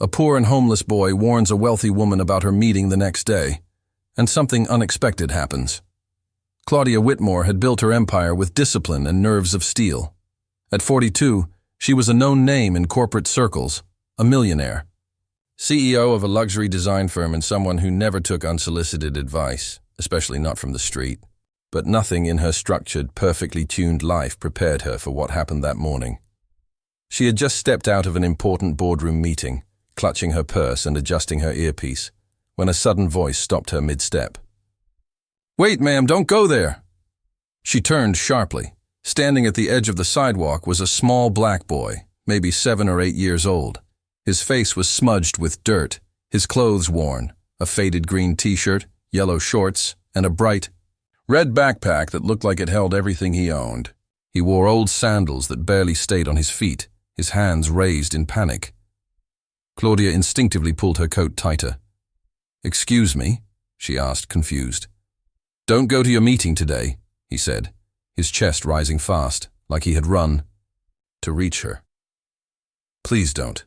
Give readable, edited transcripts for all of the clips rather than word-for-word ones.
A poor and homeless boy warns a wealthy woman about her meeting the next day, and something unexpected happens. Claudia Whitmore had built her empire with discipline and nerves of steel. At 42, she was a known name in corporate circles, a millionaire. CEO of a luxury design firm and someone who never took unsolicited advice, especially not from the street. But nothing in her structured, perfectly tuned life prepared her for what happened that morning. She had just stepped out of an important boardroom meeting, clutching her purse and adjusting her earpiece, when a sudden voice stopped her mid-step. "Wait, ma'am, don't go there!" She turned sharply. Standing at the edge of the sidewalk was a small black boy, maybe 7 or 8 years old. His face was smudged with dirt, his clothes worn, a faded green t-shirt, yellow shorts, and a bright red backpack that looked like it held everything he owned. He wore old sandals that barely stayed on his feet, his hands raised in panic. Claudia instinctively pulled her coat tighter. "Excuse me?" she asked, confused. "Don't go to your meeting today," he said, his chest rising fast, like he had run to reach her. "Please don't.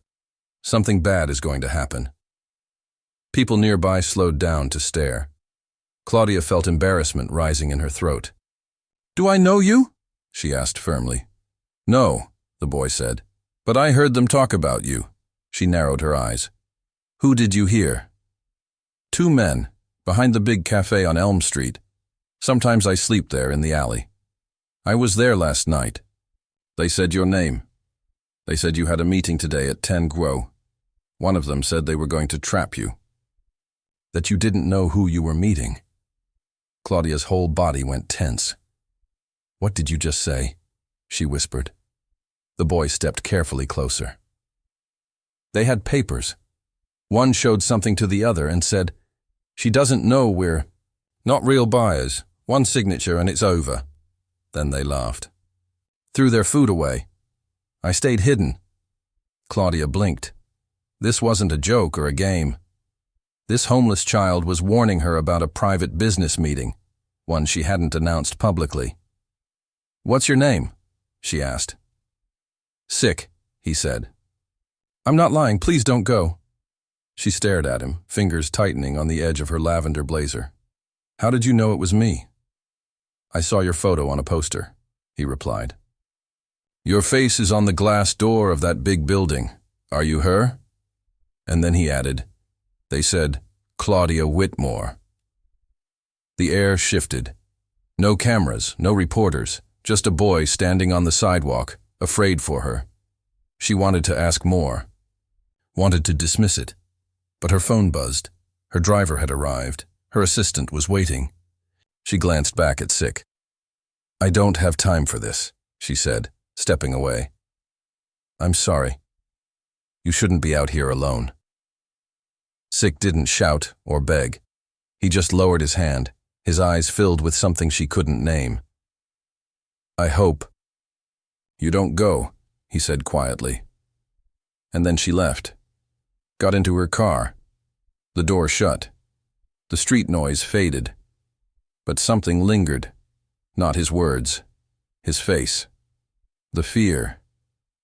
Something bad is going to happen." People nearby slowed down to stare. Claudia felt embarrassment rising in her throat. "Do I know you?" she asked firmly. "No," the boy said, "but I heard them talk about you." She narrowed her eyes. "Who did you hear?" "2 men, behind the big cafe on Elm Street. Sometimes I sleep there in the alley. I was there last night. They said your name. They said you had a meeting today at 10 Guo. One of them said they were going to trap you. That you didn't know who you were meeting." Claudia's whole body went tense. "What did you just say?" she whispered. The boy stepped carefully closer. "They had papers. One showed something to the other and said, 'She doesn't know we're not real buyers. One signature and it's over.' Then they laughed. Threw their food away. I stayed hidden." Claudia blinked. This wasn't a joke or a game. This homeless child was warning her about a private business meeting, one she hadn't announced publicly. "What's your name?" she asked. "Sick," he said. "I'm not lying, please don't go." She stared at him, fingers tightening on the edge of her lavender blazer. "How did you know it was me?" "I saw your photo on a poster," he replied. "Your face is on the glass door of that big building. Are you her?" And then he added, "They said, Claudia Whitmore." The air shifted. No cameras, no reporters, just a boy standing on the sidewalk, afraid for her. She wanted to ask more, wanted to dismiss it, but her phone buzzed. Her driver had arrived. Her assistant was waiting. She glanced back at Sick. "I don't have time for this," she said, stepping away. "I'm sorry. You shouldn't be out here alone." Sick didn't shout or beg. He just lowered his hand, his eyes filled with something she couldn't name. "I hope you don't go," he said quietly. And then she left, got into her car. The door shut. The street noise faded. But something lingered. Not his words, his face. The fear,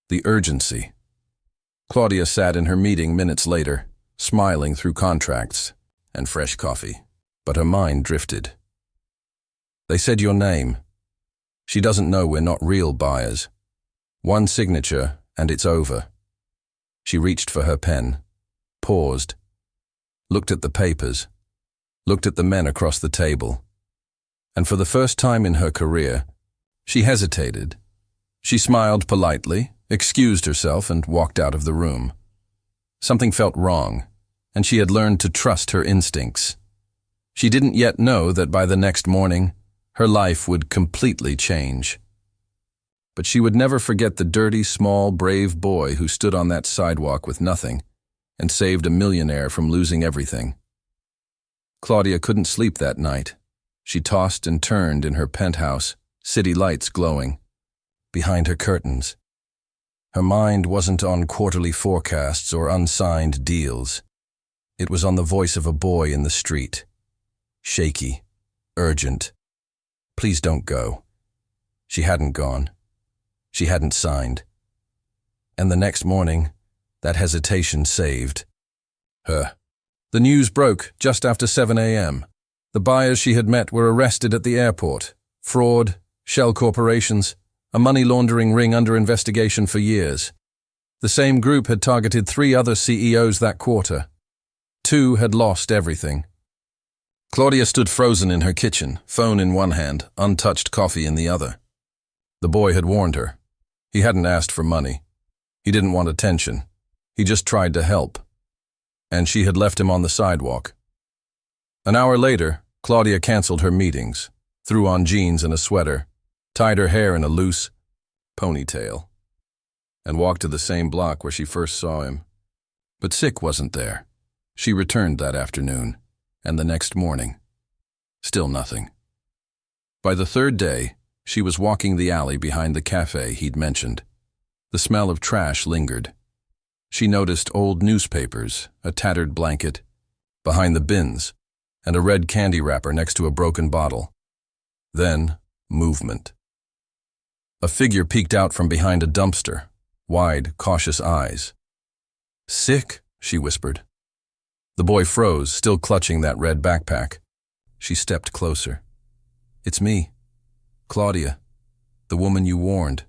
the urgency. Claudia sat in her meeting minutes later, smiling through contracts and fresh coffee, but her mind drifted. "They said your name. She doesn't know we're not real buyers. One signature and it's over." She reached for her pen, paused, looked at the papers, looked at the men across the table, and for the first time in her career, she hesitated. She smiled politely, excused herself, and walked out of the room. Something felt wrong, and she had learned to trust her instincts. She didn't yet know that by the next morning, her life would completely change. But she would never forget the dirty, small, brave boy who stood on that sidewalk with nothing and saved a millionaire from losing everything. Claudia couldn't sleep that night. She tossed and turned in her penthouse, city lights glowing. Behind her curtains. Her mind wasn't on quarterly forecasts or unsigned deals. It was on the voice of a boy in the street. Shaky, urgent. Please don't go. She hadn't gone. She hadn't signed. And the next morning, That hesitation saved her. The news broke just after 7 a.m. The buyers she had met were arrested at the airport. Fraud, shell corporations, a money laundering ring under investigation for years. The same group had targeted 3 other CEOs that quarter. 2 had lost everything. Claudia stood frozen in her kitchen, phone in one hand, untouched coffee in the other. The boy had warned her. He hadn't asked for money. He didn't want attention. He just tried to help. And she had left him on the sidewalk. An hour later, Claudia canceled her meetings, threw on jeans and a sweater, tied her hair in a loose ponytail, and walked to the same block where she first saw him. But Sick wasn't there. She returned that afternoon, and the next morning. Still nothing. By the 3rd day, she was walking the alley behind the cafe he'd mentioned. The smell of trash lingered. She noticed old newspapers, a tattered blanket, behind the bins, and a red candy wrapper next to a broken bottle. Then, movement. A figure peeked out from behind a dumpster, wide, cautious eyes. "Sick," she whispered. The boy froze, still clutching that red backpack. She stepped closer. "It's me, Claudia, the woman you warned."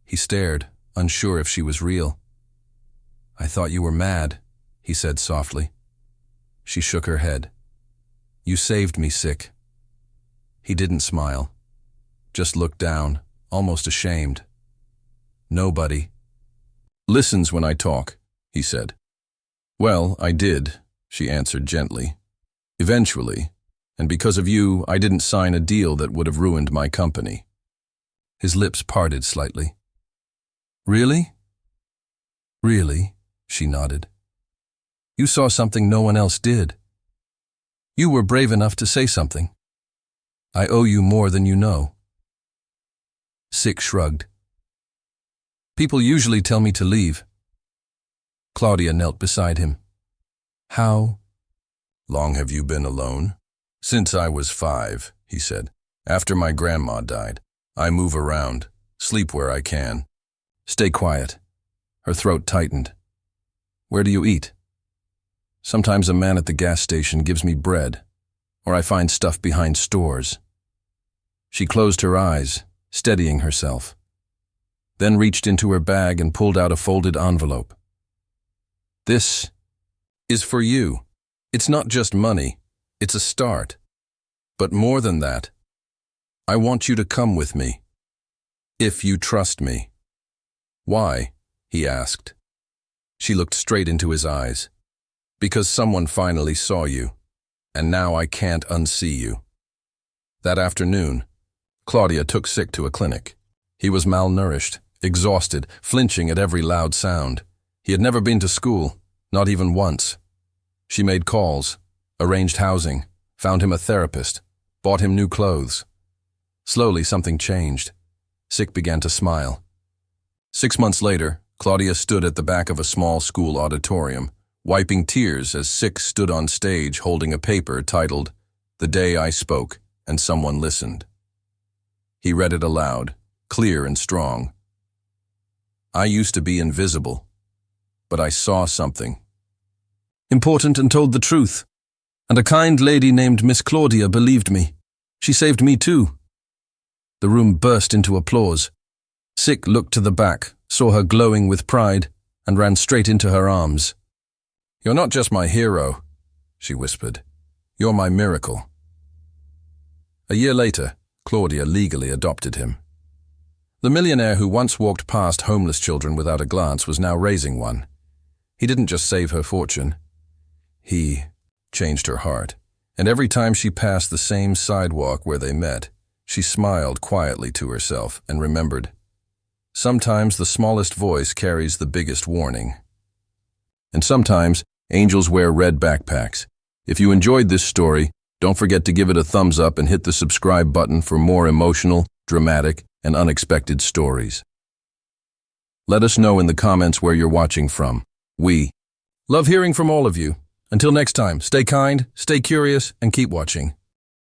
He stared, unsure if she was real. "I thought you were mad," he said softly. She shook her head. "You saved me, Sick." He didn't smile, just looked down, almost ashamed. "Nobody listens when I talk," he said. "Well, I did," she answered gently. "Eventually, and because of you, I didn't sign a deal that would have ruined my company." His lips parted slightly. "Really?" "Really," she nodded. "You saw something no one else did. You were brave enough to say something. I owe you more than you know." Sick shrugged. "People usually tell me to leave." Claudia knelt beside him. "How long have you been alone?" "Since I was 5, he said. "After my grandma died. I move around, sleep where I can." "Stay quiet." Her throat tightened. "Where do you eat?" "Sometimes a man at the gas station gives me bread, or I find stuff behind stores." She closed her eyes, steadying herself, then reached into her bag and pulled out a folded envelope. "This is for you. It's not just money, it's a start. But more than that, I want you to come with me, if you trust me." "Why?" he asked. She looked straight into his eyes. "Because someone finally saw you, and now I can't unsee you." That afternoon, Claudia took Sick to a clinic. He was malnourished, exhausted, flinching at every loud sound. He had never been to school, not even once. She made calls, arranged housing, found him a therapist, bought him new clothes. Slowly something changed. Sick began to smile. 6 months later, Claudia stood at the back of a small school auditorium, wiping tears as Sick stood on stage holding a paper titled, "The Day I Spoke and Someone Listened." He read it aloud, clear and strong. "I used to be invisible, but I saw something important and told the truth. And a kind lady named Miss Claudia believed me. She saved me too." The room burst into applause. Sick looked to the back, saw her glowing with pride, and ran straight into her arms. "You're not just my hero," she whispered. "You're my miracle." A year later, Claudia legally adopted him. The millionaire who once walked past homeless children without a glance was now raising one. He didn't just save her fortune. He changed her heart, and every time she passed the same sidewalk where they met, she smiled quietly to herself and remembered, sometimes the smallest voice carries the biggest warning. And sometimes angels wear red backpacks. If you enjoyed this story, don't forget to give it a thumbs up and hit the subscribe button for more emotional, dramatic, and unexpected stories. Let us know in the comments where you're watching from. We love hearing from all of you. Until next time, stay kind, stay curious, and keep watching.